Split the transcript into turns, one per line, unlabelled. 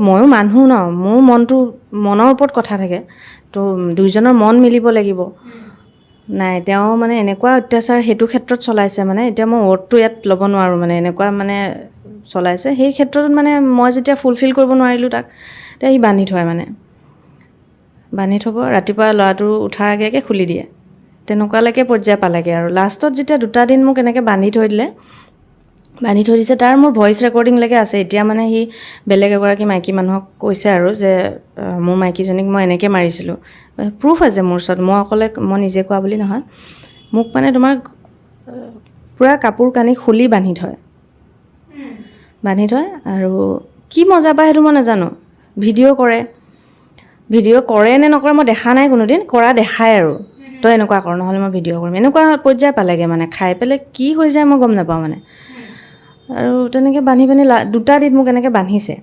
ময়ো মানুহ ন, মোৰ মনৰ ওপৰত কথা থাকে, তো দুইজনৰ মন মিলিব লাগিব। নাই, তেওঁ মানে এনেকুৱা অত্যাচাৰ সেইটো ক্ষেত্ৰত চলাইছে, মানে এতিয়া মই ৱৰ্ডটো ইয়াত ল'ব নোৱাৰোঁ, মানে এনেকুৱা মানে চলাইছে। সেই ক্ষেত্ৰত মানে মই যেতিয়া ফুলফিল কৰিব নোৱাৰিলোঁ তাক, তেতিয়া সি বান্ধি থয়, মানে বান্ধি থ'ব, ৰাতিপুৱা ল'ৰাটো উঠাৰ আগে আগে খুলি দিয়ে। তেনেকুৱালৈকে পৰ্যায় পালেগৈ। আৰু লাষ্টত যেতিয়া 2টা দিন মোক এনেকৈ বান্ধি থৈ দিছে, তাৰ মোৰ ভইচ ৰেকৰ্ডিংলৈকে আছে। এতিয়া মানে সি বেলেগ এগৰাকী মাইকী মানুহক কৈছে আৰু যে মোৰ মাইকীজনীক মই এনেকৈ মাৰিছিলোঁ। প্ৰুফ আছে মোৰ ওচৰত, মই নিজে কোৱা বুলি নহয়। মোক মানে তোমাৰ পূৰা কাপোৰ কানি খুলি বান্ধি থয় আৰু কি মজা পায় সেইটো মই নাজানো। ভিডিঅ' কৰে নে নকৰে মই দেখা নাই কোনোদিন, কৰা দেখায় আৰু তই এনেকুৱা কৰ নহ'লে মই ভিডিঅ' কৰিম, এনেকুৱা পৰ্যায় পালেগৈ। মানে খাই পেলাই কি হৈ যায় মই গম নাপাওঁ মানে। আৰু তেনেকৈ বান্ধি 2টা দিন মোক এনেকৈ বান্ধিছে।